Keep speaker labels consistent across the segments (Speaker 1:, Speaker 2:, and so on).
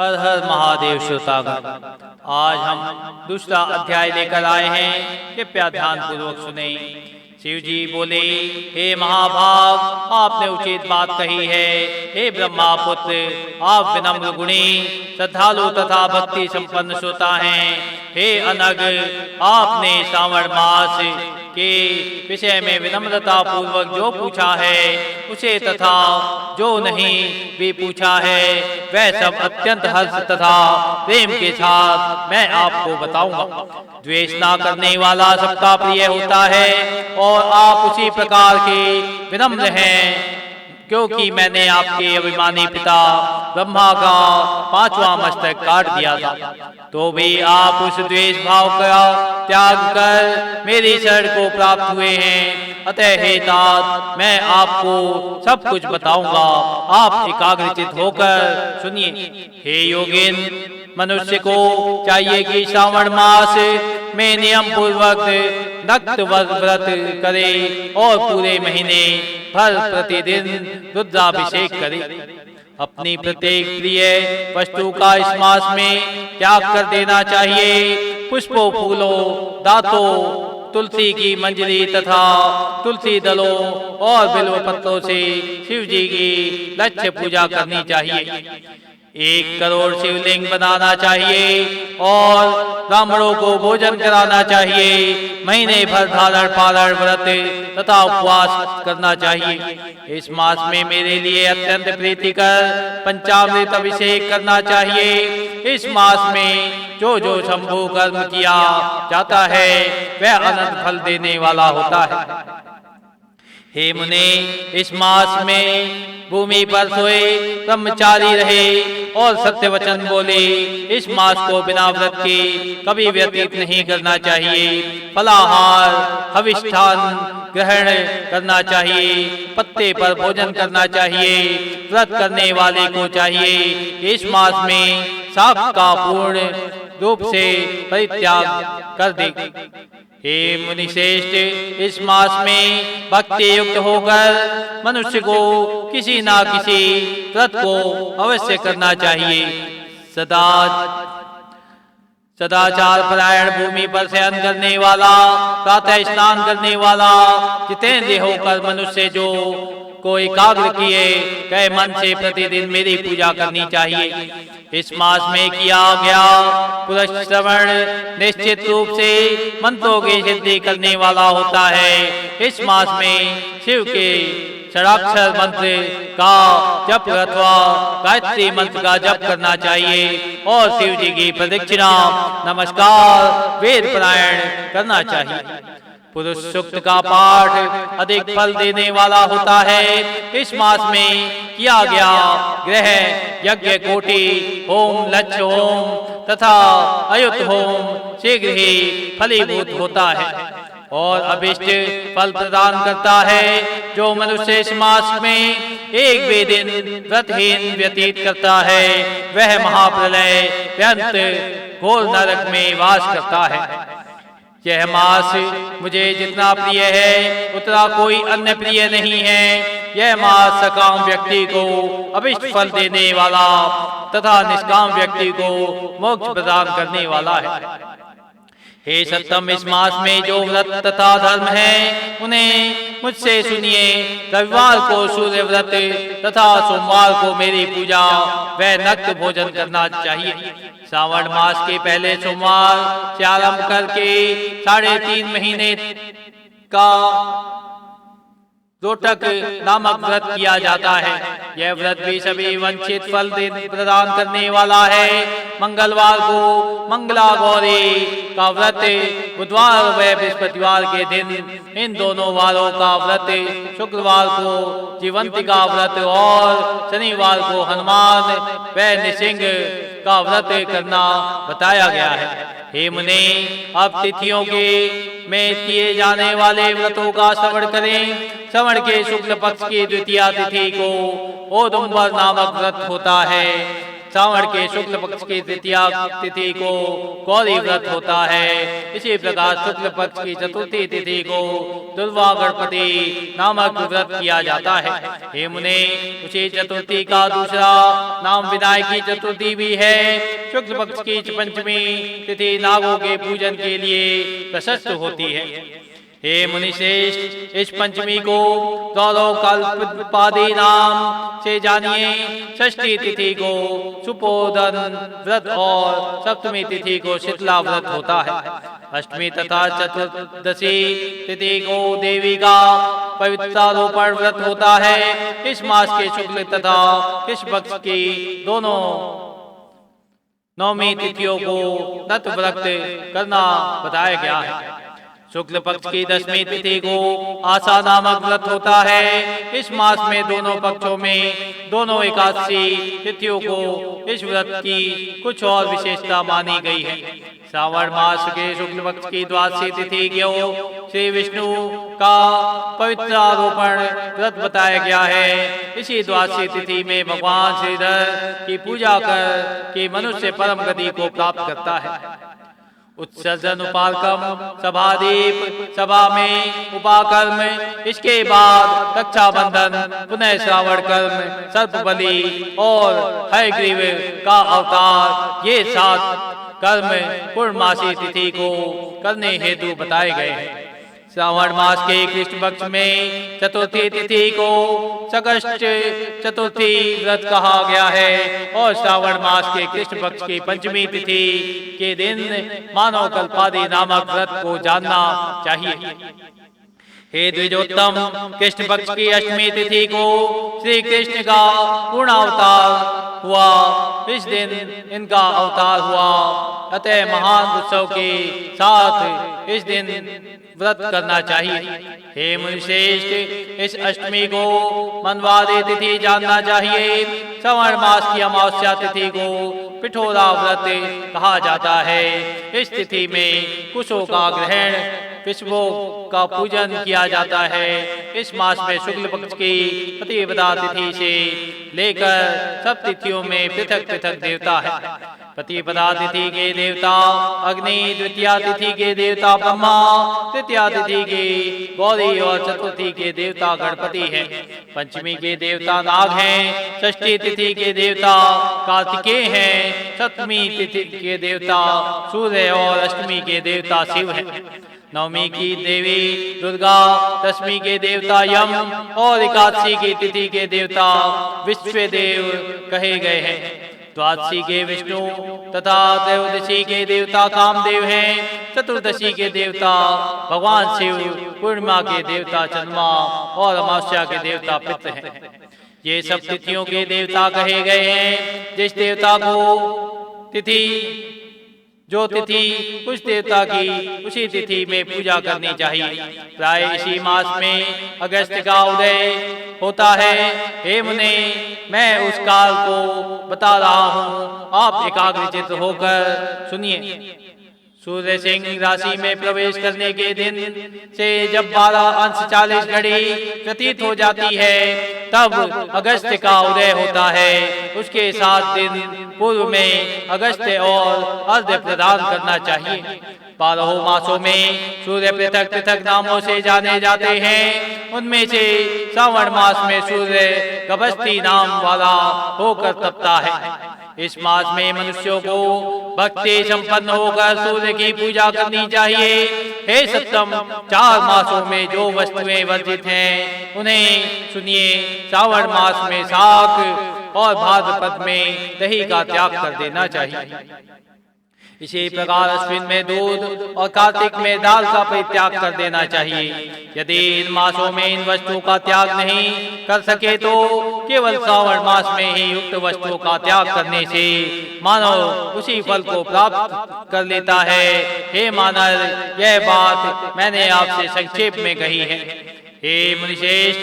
Speaker 1: हर हर महादेव श्रोतागण, आज हम दूसरा अध्याय लेकर आए हैं। कृपया ध्यान पूर्वक सुने। शिव जी बोले, हे महाभाग, आपने उचित बात कही है। हे ब्रह्मा पुत्र, आप विनम्र गुणी, श्रद्धालु तथा भक्ति संपन्न श्रोता हैं। हे अनग, आपने श्रावण मास के विषय में विनम्रता पूर्वक जो पूछा है उसे तथा जो नहीं भी पूछा है वह सब अत्यंत हर्ष तथा प्रेम के साथ मैं आपको बताऊंगा। द्वेष ना करने वाला सबका प्रिय होता है और आप उसी प्रकार के विनम्र हैं, क्योंकि मैंने आपके अभिमानी पिता ब्रह्मा का 5वां मस्तक काट दिया था, तो भी आप उस द्वेष भाव का त्याग कर मेरी शरण को प्राप्त हुए हैं। अतः हे तात, मैं आपको सब कुछ बताऊंगा, आप एकाग्रचित होकर सुनिए। हे योगिन, मनुष्य को चाहिए कि श्रावण मास में नियम पूर्वक नक्त व्रत करे और पूरे महीने भर प्रतिदिन रुद्राभिषेक करे। अपनी प्रत्येक प्रिय वस्तु का इस मास में त्याग कर देना चाहिए। पुष्पों, फूलों, दांतों, तुलसी की मंजरी तथा तुलसी दलों और बिल्व पत्रों से शिव जी की लक्ष्य पूजा करनी चाहिए। 1 करोड़ शिवलिंग बनाना चाहिए और ब्राह्मणों को भोजन कराना चाहिए। महीने भर धारण पारण व्रत तथा उपवास करना चाहिए। इस मास में मेरे लिए अत्यंत प्रीतिकर पंचामृत अभिषेक करना चाहिए। इस मास में जो जो शंभु कर्म किया जाता है वह अनंत फल देने वाला होता है। हे मुने, इस मास में भूमि पर सोए, ब्रह्मचारी रहे और सत्य वचन बोले। इस मास को बिना व्रत के कभी व्यतीत नहीं करना चाहिए। फलाहार, हविष्ठान ग्रहण करना चाहिए। पत्ते पर भोजन करना चाहिए। व्रत करने वाले को चाहिए इस मास में शाक का पूर्ण रूप से परित्याग कर दे। हे मुनिश्रेष्ठ, इस मास में भक्ति युक्त होकर मनुष्य को किसी ना किसी व्रत को अवश्य करना चाहिए। सदाचार परायण, भूमि पर शयन करने वाला, प्रातः स्नान करने वाला, जितेंद्रिय होकर मनुष्य जो को एकाग्र किए गए मन से प्रतिदिन मेरी पूजा करनी चाहिए। इस मास में किया गया पुरुष श्रवण निश्चित रूप से मंत्रों की सिद्धि करने वाला होता है। इस मास में शिव के षडाक्षर मंत्र का जप अथवा गायत्री मंत्र का जप करना चाहिए और शिव जी की प्रदक्षिणा, नमस्कार, वेद पारायण करना चाहिए। पुरुष सूक्त का पाठ अधिक फल देने वाला होता है। इस मास में किया गया ग्रह यज्ञ, कोटि होम, लक्ष्य होम तथा अयुत होम शीघ्र ही फलीभूत होता है और अभिष्ट फल प्रदान करता है। जो मनुष्य इस मास में एक भी दिन व्रतहीन व्यतीत करता है वह महाप्रलय पर्यंत घोर नरक में वास करता है। यह मास मुझे जितना प्रिय है उतना कोई अन्य प्रिय नहीं है। यह मास सकाम व्यक्ति को अभिष्ट फल देने वाला तथा निष्काम व्यक्ति को मोक्ष प्रदान करने वाला है। हे सत्तम, इस मास में जो व्रत तथा धर्म है उन्हें मुझसे सुनिए। रविवार को सूर्य व्रत तथा सोमवार को मेरी पूजा व नक्त भोजन करना चाहिए। श्रावण मास के पहले सोमवार से आरंभ करके 3.5 महीने का रोटक नामक व्रत किया जाता है। यह व्रत भी सभी वंचित फल प्रदान करने वाला है। मंगलवार को मंगला गौरी का व्रत, बुधवार व बृहस्पतिवार के दिन इन दोनों वारों का व्रत, शुक्रवार को जीवंतिका व्रत और शनिवार को हनुमान व नृसिंह का व्रत करना बताया गया है। हे मुने, अब तिथियों के में किए जाने वाले व्रतों का श्रवण करें। श्रवण के शुक्ल पक्ष की द्वितीया तिथि को औदुंबर नामक व्रत होता है। सावन के शुक्ल पक्ष की तृतीया तिथि को गौरी व्रत होता है। इसी प्रकार शुक्ल पक्ष की चतुर्थी तिथि को दुर्वा गणपति नामक व्रत किया जाता है। हे मुने, उसी चतुर्थी का दूसरा नाम विनायकी चतुर्थी भी है। शुक्ल पक्ष की पंचमी तिथि नागों के पूजन के लिए प्रशस्त होती है। हे मुनिश्रेष्ठ, इस पंचमी को कल्पादि नाम से जानिए। षष्ठी तिथि को सुपोदन व्रत और सप्तमी तिथि को शीतला व्रत होता है। अष्टमी तथा चतुर्दशी तिथि को देवी का पवित्रारोपण व्रत होता है। इस मास के शुक्ल तथा कृष्ण पक्ष की दोनों नौमी तिथियों को नत व्रत करना बताया गया है। शुक्ल पक्ष की दसवीं तिथि को आशा नामक व्रत होता है। इस मास में दोनों पक्षों में दोनों एकादशी तिथियों को इस व्रत की कुछ और विशेषता मानी गई है। श्रावण मास के शुक्ल पक्ष की द्वादशी तिथि को श्री विष्णु का पवित्रारोपण व्रत बताया गया है। इसी द्वादशी तिथि में भगवान श्रीधर की पूजा कर के मनुष्य परम गति को प्राप्त करता है। उत्सर्जन उपाकर्म सभादीप सभा में उपाकर्म, इसके बाद रक्षाबंधन, पुनः श्रावण कर्म, सर्प बलि और हयग्रीव का अवतार, ये 7 कर्म पूर्णमासी तिथि को करने हेतु बताए गए हैं। श्रावण मास के कृष्ण पक्ष में चतुर्थी तिथि को सकष्ट चतुर्थी व्रत कहा गया है और श्रावण मास के कृष्ण पक्ष की पंचमी तिथि के दिन मानव कल्पादि नामक व्रत को जानना चाहिए। हे द्विजोत्तम, कृष्ण पक्ष की अष्टमी तिथि को श्री कृष्ण का पूर्ण अवतार हुआ। इस दिन इनका अवतार हुआ, अतः महान उत्सव के साथ इस दिन व्रत करना चाहिए। हे मुनिश्रेष्ठ, इस अष्टमी को मनवादी तिथि जानना चाहिए। श्रावण मास की अमावस्या तिथि को पिठोरा व्रत कहा जाता है। इस तिथि में कुशों का ग्रहण, विष्णु का पूजन किया जाता है। इस मास में शुक्ल पक्ष की प्रतिपदा तिथि से लेकर सब तिथियों में पृथक पृथक देवता है। प्रतिपदा तिथि के देवता अग्नि, द्वितीया तिथि के देवता ब्रह्मा, तृतीया तिथि के गौरी और चतुर्थी के देवता गणपति हैं। पंचमी के देवता नाग हैं। षष्ठी तिथि के देवता कार्तिकेय हैं। सप्तमी तिथि के देवता सूर्य और अष्टमी के देवता शिव हैं। नवमी की देवी दुर्गा, दशमी के देवता यम और एकादशी की तिथि के देवता विश्वदेव कहे गए हैं। द्वादशी के विष्णु तथा त्रयोदशी के देवता कामदेव हैं। चतुर्दशी के देवता भगवान शिव, पूर्णिमा के देवता चंद्रमा और अमावस्या के देवता पितृ हैं। ये सब तिथियों के देवता कहे गए हैं। जिस देवता को तिथि जो तिथि उस देवता की उसी तिथि में पूजा करनी चाहिए। प्राय इसी मास में अगस्त का उदय होता है। हे मुने, मैं उस काल को बता रहा हूँ, आप एकाग्रचित्त होकर सुनिए। सूर्य सिंह राशि में प्रवेश करने के दिन से जब 12:40 घड़ी प्रतीत हो जाती है, तब अगस्त का उदय होता है। उसके 7 दिन पूर्व में अगस्त और अर्घ्य प्रदान करना चाहिए। 12 मासों में सूर्य पृथक पृथक नामों से जाने जाते हैं। उनमें से श्रावण मास में सूर्य गभस्ती नाम वाला होकर तपता है। इस मास में मनुष्यों को भक्ति संपन्न होकर सूर्य की पूजा करनी चाहिए। हे सत्तम, 4 मासों में जो वस्तुएं वर्जित हैं उन्हें सुनिए। श्रावण मास में शाक और भाद्रपद में दही का त्याग कर देना चाहिए। इसी प्रकार अश्विन में दूध और कार्तिक में दाल का परित्याग कर देना चाहिए। यदि इन मासों में इन वस्तुओं का त्याग नहीं कर सके तो केवल श्रावण मास में ही युक्त वस्तुओं का त्याग करने से मानव उसी फल को प्राप्त कर लेता है। हे मानव, यह बात मैंने आपसे संक्षेप में कही है। हे मुनिश्रेष्ठ,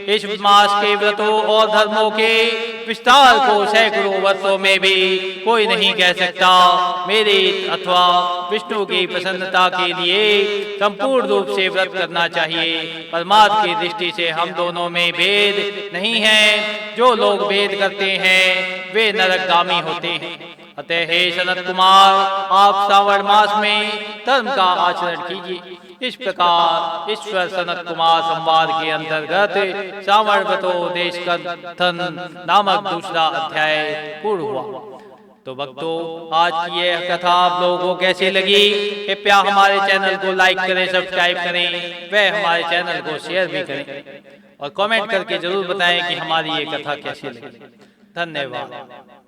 Speaker 1: इस मास के व्रतों और धर्मों के विस्तार को सैकड़ों वर्षों में भी कोई नहीं कह सकता। मेरे अथवा विष्णु की प्रसन्नता के लिए संपूर्ण रूप से व्रत करना चाहिए। परमात्मा की दृष्टि से हम दोनों में भेद नहीं है। जो लोग भेद करते हैं वे नरकगामी होते हैं। अतः हे सनत कुमार, आप श्रावण मास में धर्म का आचरण कीजिए। इस प्रकार ईश्वर सनत कुमार संवाद के अंतर्गत श्रावण व्रतोपदेश कथन नामक दूसरा अध्याय पूर्ण हुआ। तो भक्तों, आज की यह कथा आप लोगों को कैसी लगी? कृपया हमारे चैनल को लाइक करें, सब्सक्राइब करें, वह हमारे चैनल को शेयर भी करें और कमेंट करके जरूर बताएं कि हमारी ये कथा कैसी लगी। धन्यवाद।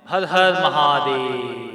Speaker 1: हर हर महादेव।